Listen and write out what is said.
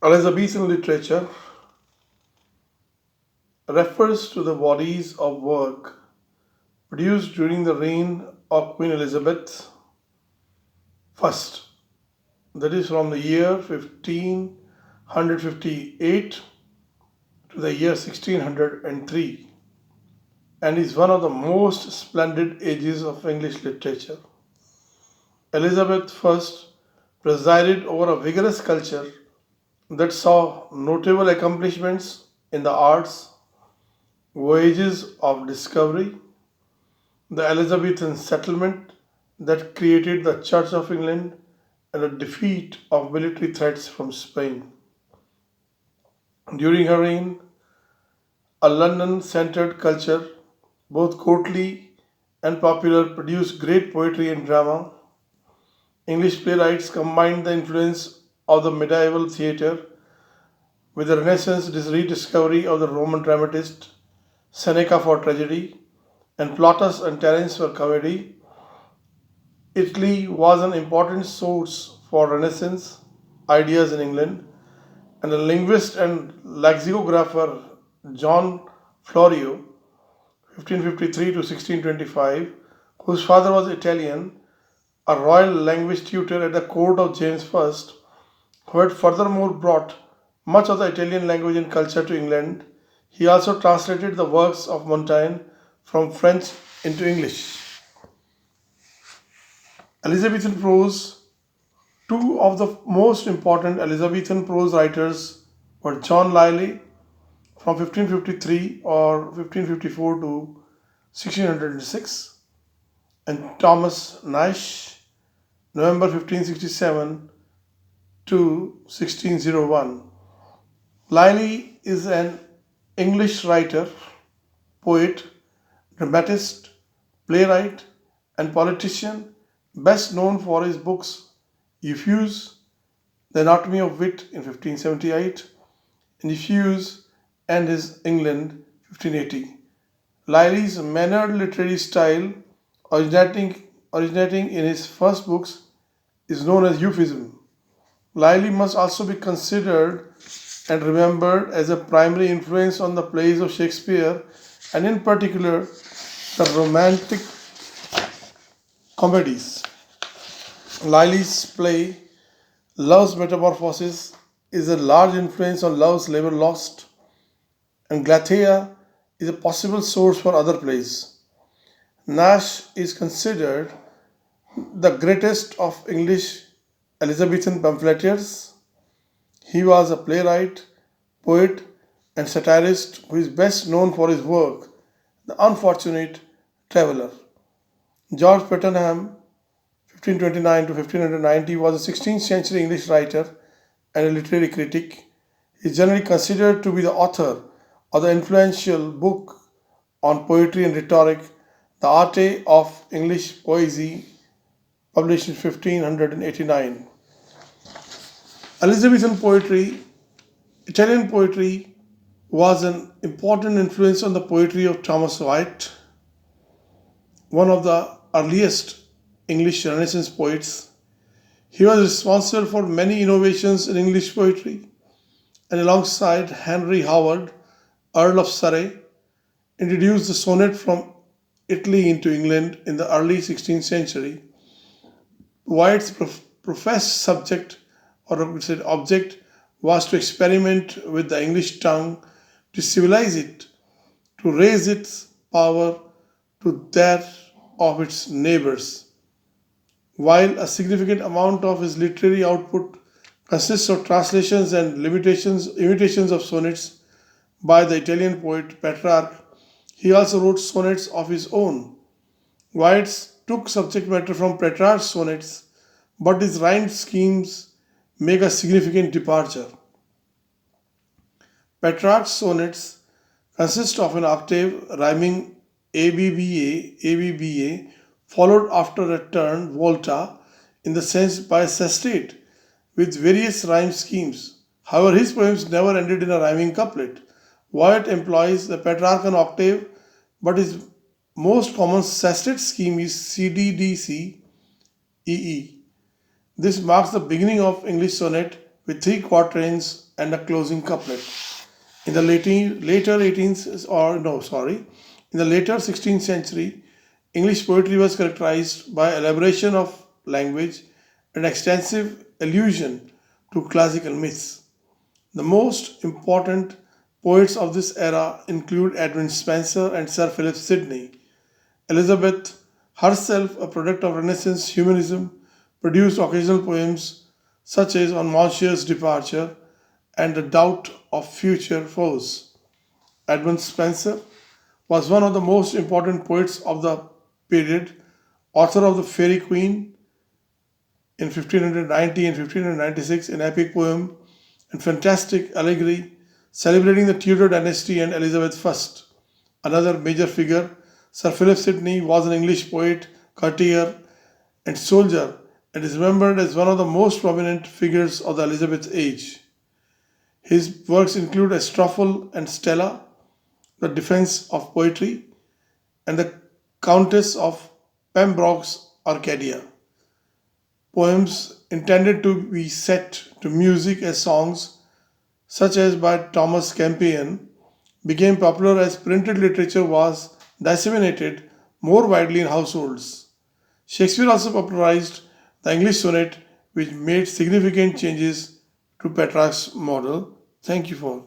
Elizabethan literature refers to the bodies of work produced during the reign of Queen Elizabeth I, that is from the year 1558 to the year 1603, and is one of the most splendid ages of English literature. Elizabeth I presided over a vigorous culture that saw notable accomplishments in the arts, voyages of discovery, the Elizabethan settlement that created the Church of England, and the defeat of military threats from Spain. During her reign, a London centered culture, both courtly and popular, produced great poetry and drama. English playwrights combined the influence of the medieval theatre with the Renaissance rediscovery of the Roman dramatist Seneca for tragedy and Plautus and Terence for comedy. Italy was an important source for Renaissance ideas in England, and the linguist and lexicographer John Florio, 1553 to 1625, whose father was Italian, a royal language tutor at the court of James I, who had furthermore brought much of the Italian language and culture to England. He also translated the works of Montaigne from French into English. Elizabethan prose. Two of the most important Elizabethan prose writers were John Lyly from 1553 or 1554 to 1606 and Thomas Nash, November 1567 to 1601. Lyly is an English writer, poet, dramatist, playwright, and politician, best known for his books Euphuse, The Anatomy of Wit in 1578, and Euphuse and His England 1580. Lyly's mannered literary style, originating in his first books, is known as Euphuism. Lyly must also be considered and remembered as a primary influence on the plays of Shakespeare, and in particular the romantic comedies. Lyly's play Love's Metamorphosis is a large influence on Love's Labour Lost, and Galatea is a possible source for other plays. Nash is considered the greatest of English Elizabethan pamphleteers. He was a playwright, poet, and satirist who is best known for his work, The Unfortunate Traveller. George Patenham, 1529 to 1590, was a 16th century English writer and a literary critic. He is generally considered to be the author of the influential book on poetry and rhetoric, The Art of English Poesy, published in 1589. Elizabethan poetry, Italian poetry, was an important influence on the poetry of Thomas White, one of the earliest English Renaissance poets. He was responsible for many innovations in English poetry, and alongside Henry Howard, Earl of Surrey, introduced the sonnet from Italy into England in the early 16th century. White's professed subject, or I would say object, was to experiment with the English tongue, to civilize it, to raise its power to that of its neighbors. While a significant amount of his literary output consists of translations and imitations of sonnets by the Italian poet Petrarch, he also wrote sonnets of his own. White took subject matter from Petrarch's sonnets, but his rhymed schemes make a significant departure. Petrarch's sonnets consist of an octave rhyming ABBA, followed after a turn volta in the sense by sestet with various rhyme schemes. However, his poems never ended in a rhyming couplet. Wyatt employs the Petrarchan octave, but his most common sestet scheme is CDDC EE. This marks the beginning of English sonnet with three quatrains and a closing couplet. In the later 18th, or no, sorry, in the later 16th century, English poetry was characterized by elaboration of language and extensive allusion to classical myths. The most important poets of this era include Edmund Spenser and Sir Philip Sidney. Elizabeth, herself a product of Renaissance humanism, produced occasional poems such as On Monsieur's Departure and The Doubt of Future Foes. Edmund Spenser was one of the most important poets of the period, author of The Fairy Queen in 1590 and 1596, an epic poem and fantastic allegory celebrating the Tudor dynasty and Elizabeth I. Another major figure, Sir Philip Sidney, was an English poet, courtier, and soldier and is remembered as one of the most prominent figures of the Elizabeth age. His works include Astrophel and Stella, The Defense of Poetry, and The Countess of Pembroke's Arcadia. Poems intended to be set to music as songs, such as by Thomas Campion, became popular as printed literature was disseminated more widely in households. Shakespeare also popularized the English sonnet, which made significant changes to Petrarch's model. Thank you for